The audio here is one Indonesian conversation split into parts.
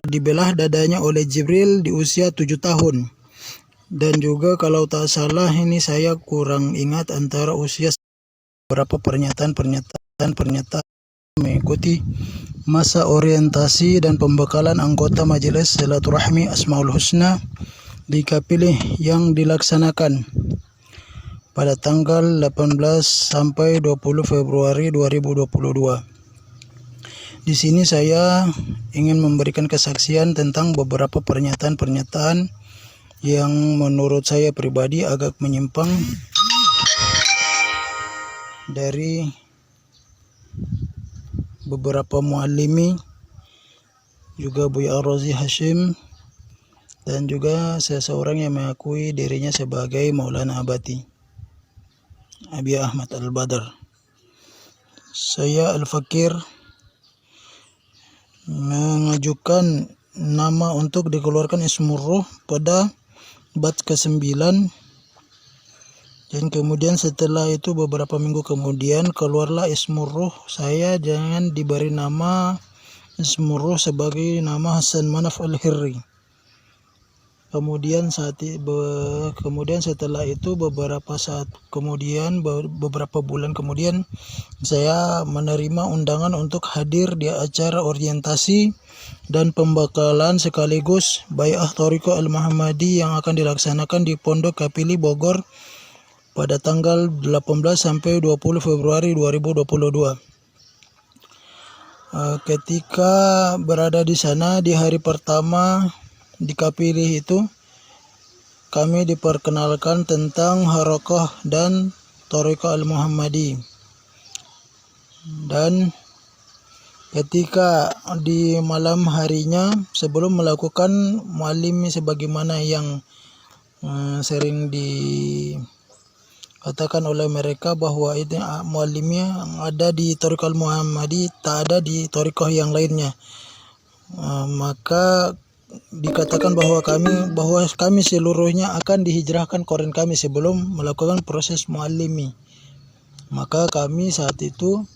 dibelah dadanya oleh Jibril di usia 7 tahun. Dan juga kalau tak salah ini saya kurang ingat antara usia berapa pernyataan mengikuti masa orientasi dan pembekalan anggota Majelis Silaturahmi Asmaul Husna di Kapilih yang dilaksanakan pada tanggal 18 sampai 20 Februari 2022. Di sini saya ingin memberikan kesaksian tentang beberapa pernyataan yang menurut saya pribadi agak menyimpang dari beberapa muallimi, juga Buya Ar-Razi Hashim, dan juga seseorang yang mengakui dirinya sebagai Maulana Abati, Abi Ahmad Al-Badr. Saya Al-Fakir mengajukan nama untuk dikeluarkan Ismur Ruh pada bat ke-9, dan kemudian setelah itu beberapa minggu kemudian keluarlah Ismur Ruh. Saya jangan diberi nama Ismur Ruh sebagai nama Hasan Manaf Al-Hirri. Kemudian setelah itu beberapa bulan kemudian saya menerima undangan untuk hadir di acara orientasi dan pembekalan sekaligus Bai'ah Thariqah Al-Muhammadi yang akan dilaksanakan di Pondok Kapili Bogor pada tanggal 18 sampai 20 Februari 2022. Ketika berada di sana di hari pertama di Kapilih itu, kami diperkenalkan tentang Harakah dan Thariqah Al-Muhammadi. Dan ketika di malam harinya sebelum melakukan muallimi sebagaimana yang sering dikatakan oleh mereka bahwa itu muallimnya ada di Thariqah Al-Muhammadi, tak ada di Thariqah yang lainnya, maka dikatakan bahwa kami seluruhnya akan dihijrahkan koren kami sebelum melakukan proses muallimi. Maka kami saat itu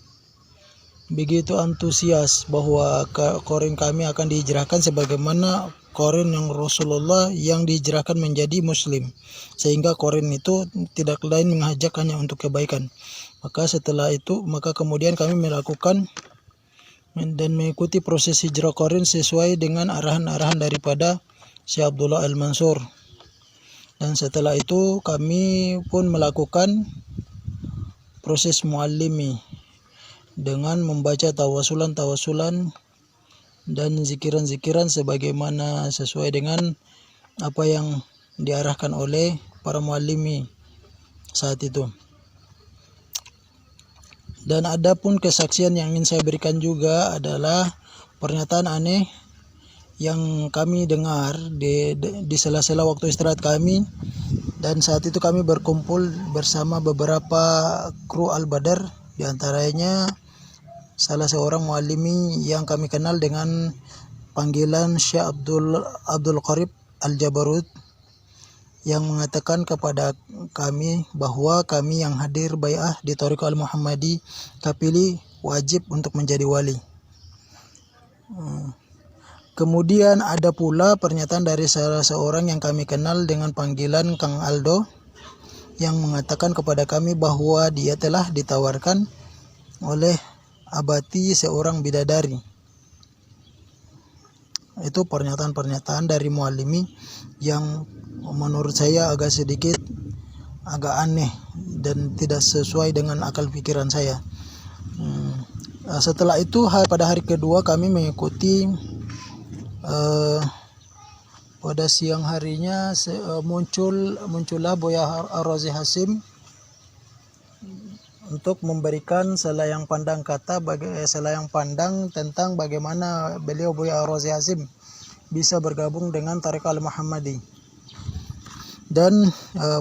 begitu antusias bahwa koren kami akan dihijrahkan sebagaimana koren yang Rasulullah yang dihijrahkan menjadi muslim, sehingga koren itu tidak lain mengajak hanya untuk kebaikan. Maka setelah itu kemudian kami melakukan dan mengikuti proses hijrah korin sesuai dengan arahan-arahan daripada Syekh Abdullah Al-Mansur. Dan setelah itu kami pun melakukan proses muallimi dengan membaca tawasulan dan zikiran-zikiran sebagaimana sesuai dengan apa yang diarahkan oleh para muallimi saat itu. Dan ada pun kesaksian yang ingin saya berikan juga adalah pernyataan aneh yang kami dengar di sela-sela waktu istirahat kami. Dan saat itu kami berkumpul bersama beberapa kru Al-Badr, di antaranya salah seorang muallimi yang kami kenal dengan panggilan Syekh Abdul Qarib Al-Jabarut, yang mengatakan kepada kami bahwa kami yang hadir bai'ah di Thariqah Al-Muhammadi Kapili wajib untuk menjadi wali. Kemudian ada pula pernyataan dari salah seorang yang kami kenal dengan panggilan Kang Aldo, yang mengatakan kepada kami bahwa dia telah ditawarkan oleh Abati seorang bidadari. Itu pernyataan-pernyataan dari muallimi yang menurut saya agak aneh dan tidak sesuai dengan akal pikiran saya. Setelah itu pada hari kedua kami mengikuti pada siang harinya muncullah Buya Ar-Razi Hashim untuk memberikan selayang pandang tentang bagaimana beliau Buya Ar-Razi Hashim bisa bergabung dengan Thariqah Al-Muhammadi. Dan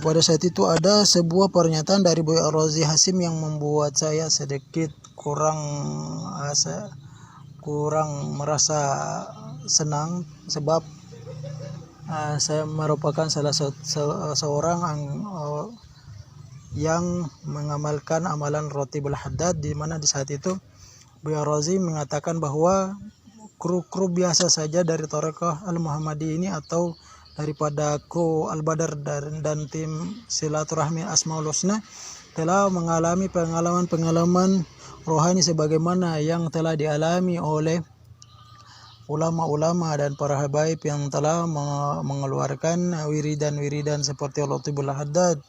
pada saat itu ada sebuah pernyataan dari Buya Ar-Razi Hashim yang membuat saya sedikit kurang merasa senang, sebab saya merupakan salah seorang yang mengamalkan amalan Ratibul Haddad, di mana di saat itu Buya Ar-Razi mengatakan bahwa kru biasa saja dari Thariqah Al-Muhammadi ini, atau daripada kru Al-Badar dan tim silaturahmi Asmaul Husna, telah mengalami pengalaman rohani sebagaimana yang telah dialami oleh ulama-ulama dan para habaib yang telah mengeluarkan wiridan-wiridan seperti Al-Latiful Haddad,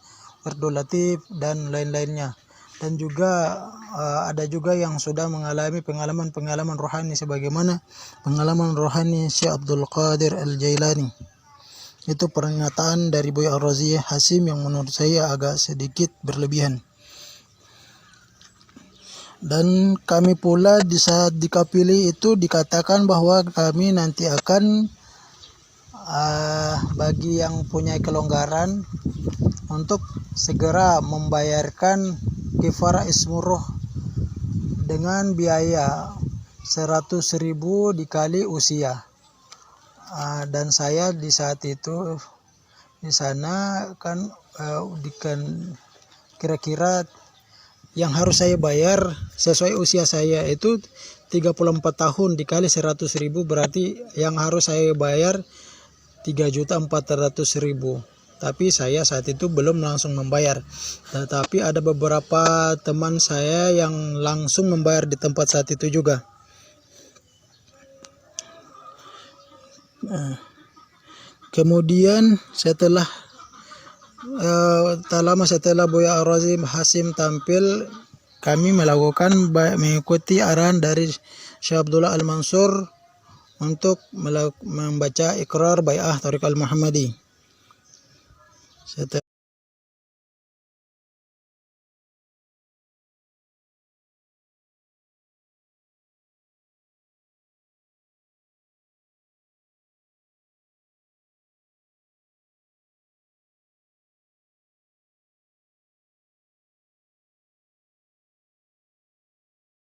Wirdul Latif, dan lain-lainnya. Dan juga ada juga yang sudah mengalami pengalaman rohani sebagaimana pengalaman rohani Syekh Abdul Qadir Al-Jailani. Itu pernyataan dari Buya Ar-Razi Hasim yang menurut saya agak sedikit berlebihan. Dan kami pula di saat di Kapili itu dikatakan bahwa kami nanti akan bagi yang punya kelonggaran untuk segera membayarkan kifarah ismuruh dengan biaya 100.000 dikali usia. Dan saya di saat itu di sana kan kira-kira yang harus saya bayar sesuai usia saya itu 34 tahun dikali 100.000, berarti yang harus saya bayar 3.400.000. Tapi saya saat itu belum langsung membayar. Tetapi ada beberapa teman saya yang langsung membayar di tempat saat itu juga. Kemudian setelah tak lama setelah Buya Ar-Razi Hasim tampil, kami mengikuti arahan dari Syekh Abdullah Al-Mansur untuk membaca Iqrar Bai'ah Thariqah Al-Muhammadi.